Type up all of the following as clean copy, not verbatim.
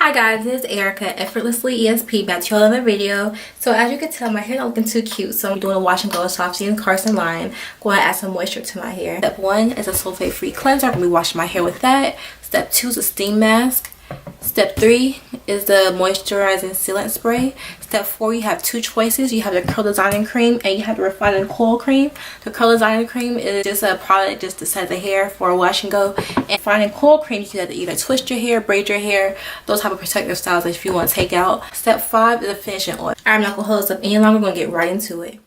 Hi guys, this is Erica, Effortlessly ESP, back to another video. So as you can tell, my hair not looking too cute, so I'm doing a wash and go SoftSheen-Carson line. Going to add some moisture to my hair. Step 1 is a sulfate-free cleanser. I'm going to be washing my hair with that. Step 2 is a steam mask. Step 3 is the moisturizing sealant spray. Step 4, you have two choices. You have the curl designing cream and you have the refining coil cream. The curl designing cream is just a product just to set the hair for a wash and go. And refining coil cream, you can either twist your hair, braid your hair, those type of protective styles if you want to take out. Step 5 is a finishing oil. I'm not gonna hold this up any longer. We're gonna get right into it.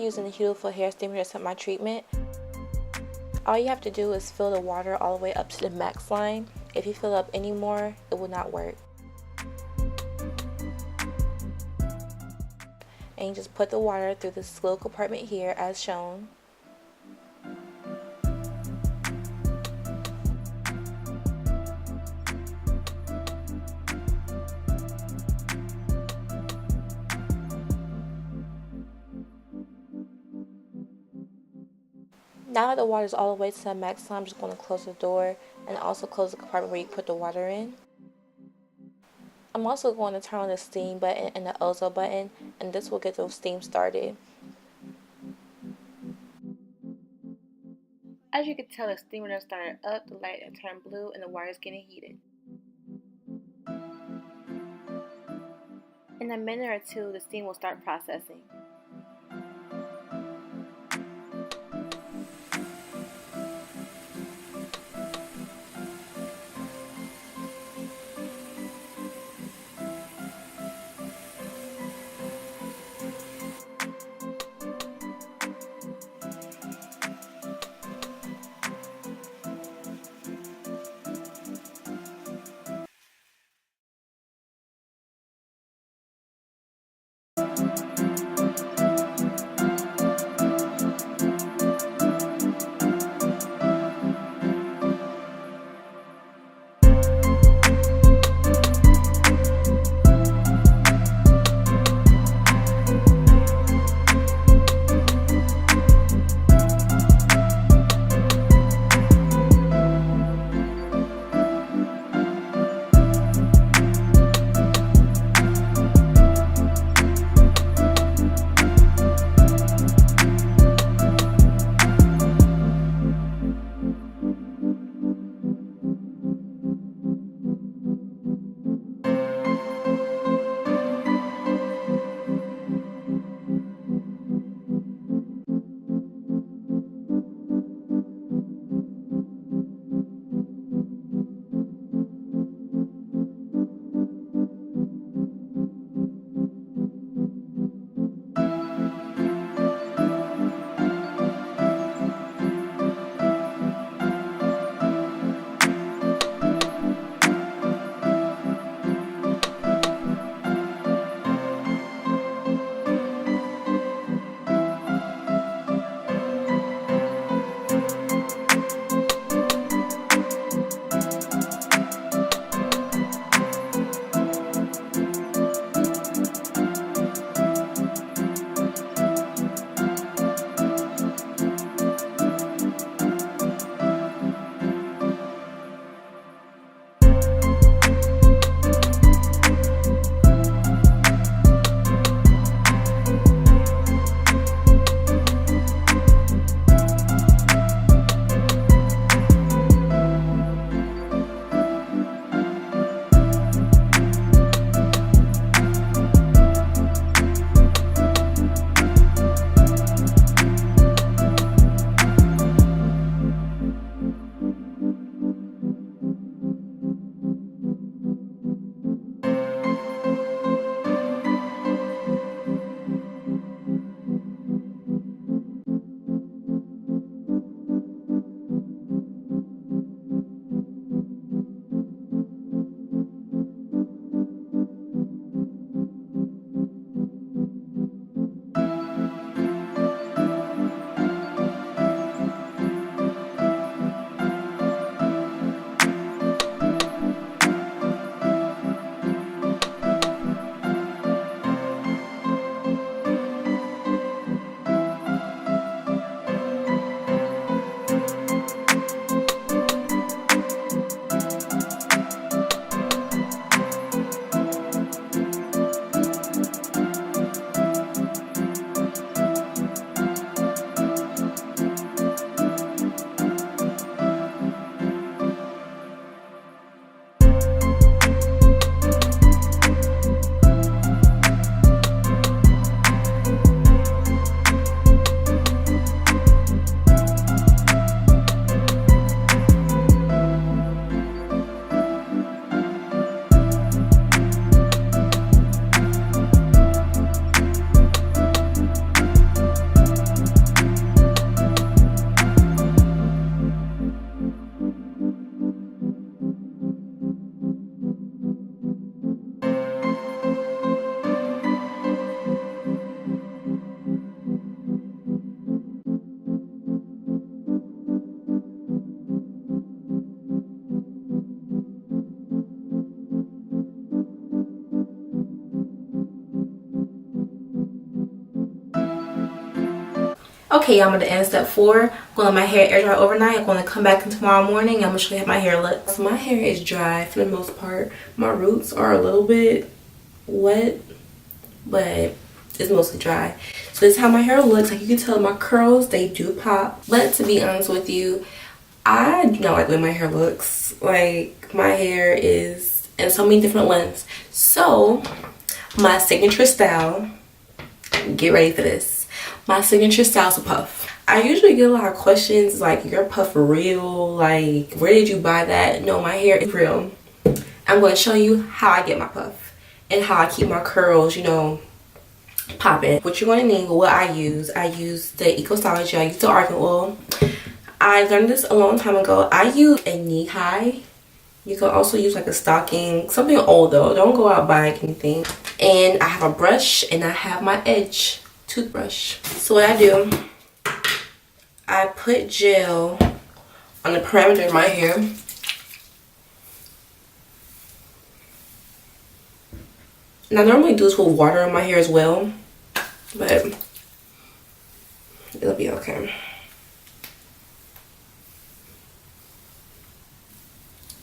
using the Heutiful hair steamer to set my treatment. All you have to do is fill the water all the way up to the max line. If you fill up any more, it will not work. And you just put the water through this little compartment here as shown. Now that the water is all the way to the max line, I'm just going to close the door and also close the compartment where you put the water in. I'm also going to turn on the steam button and the ozone button, and this will get the steam started. As you can tell, the steamer has started up, the light has turned blue, and the water is getting heated. In a minute or two, the steam will start processing. Okay, I'm going to end step 4. I'm going to let my hair air dry overnight. I'm going to come back in tomorrow morning and I'm going to show you how my hair looks. So my hair is dry for the most part. My roots are a little bit wet, but it's mostly dry. So this is how my hair looks. Like you can tell, my curls, they do pop. But to be honest with you, I do not like the way my hair looks. Like, my hair is in so many different lengths. So my signature style, get ready for this. My signature style is a puff. I usually get a lot of questions like, your puff for real? Like, where did you buy that? No, my hair is real. I'm going to show you how I get my puff and how I keep my curls, you know, popping. What you're going to need, what I use the Eco Styler Gel. I use the Argan Oil. I learned this a long time ago. I use a knee high. You can also use like a stocking, something old though. Don't go out buying anything. And I have a brush and I have my edge toothbrush. So what I do, I put gel on the perimeter of my hair. And I normally do this with water in my hair as well, but it'll be okay.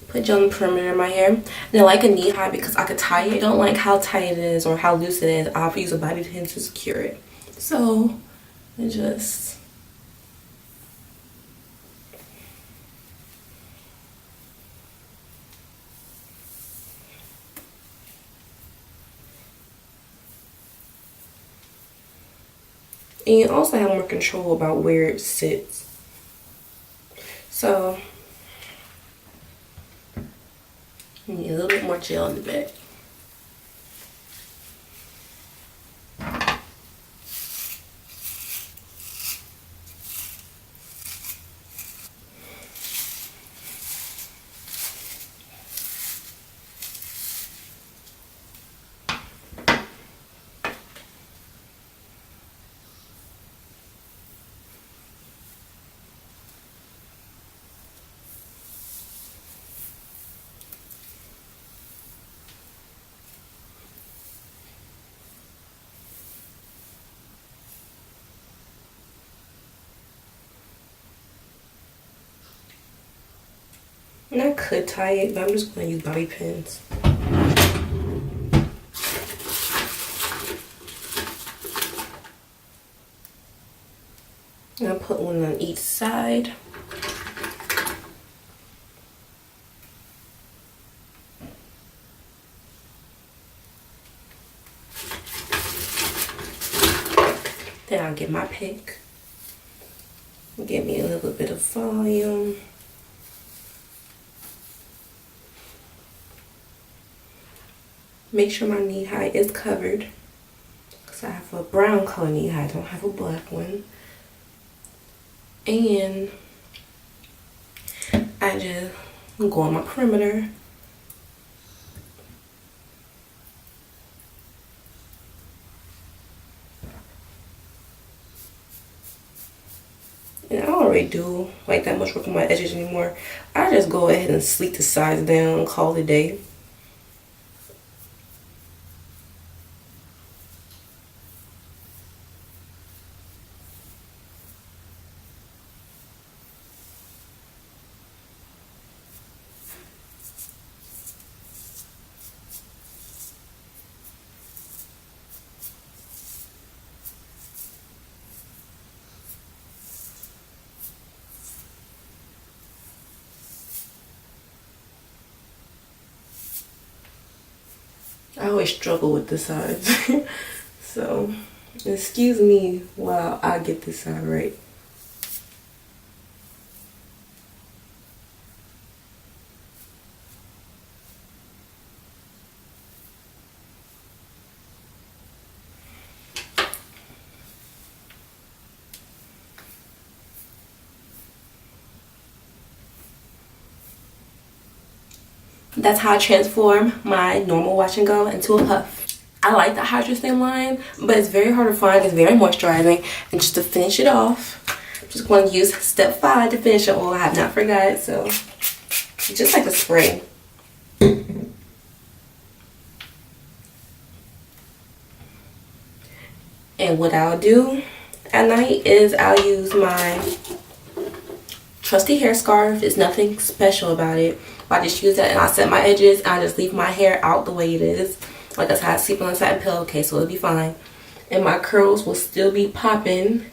Put gel on the perimeter of my hair. And I like a knee high because I could tie it. I don't like how tight it is or how loose it is. I'll use a bobby pin to secure it. So I just and you also have more control about where it sits. So you need a little bit more gel in the back. And I could tie it, but I'm just going to use bobby pins. And I'll put one on each side. Then I'll get my pick. Give me a little bit of volume. Make sure my knee high is covered, because I have a brown color knee high, I don't have a black one. And I just go on my perimeter. And I don't already do like that much work on my edges anymore. I just go ahead and sleek the sides down and call it a day. I always struggle with the sides. So, excuse me while I get this side right. That's how I transform my normal wash and go into a puff. I like the Hydra stem line, but it's very hard to find. It's very moisturizing. And just to finish it off, I'm just going to use step 5 to finish it. Oh, I have not forgot. So just like a spray. And what I'll do At night I'll use my trusty hair scarf. It's nothing special about it. I just use that and I set my edges and I just leave my hair out the way it is. Like that's how I sleep on a satin pillowcase, so it'll be fine. And my curls will still be popping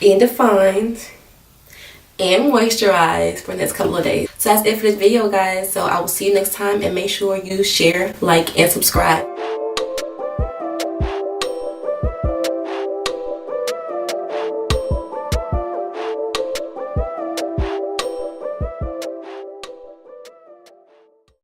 and defined and moisturized for the next couple of days. So that's it for this video, guys. So I will see you next time, and make sure you share, like, and subscribe.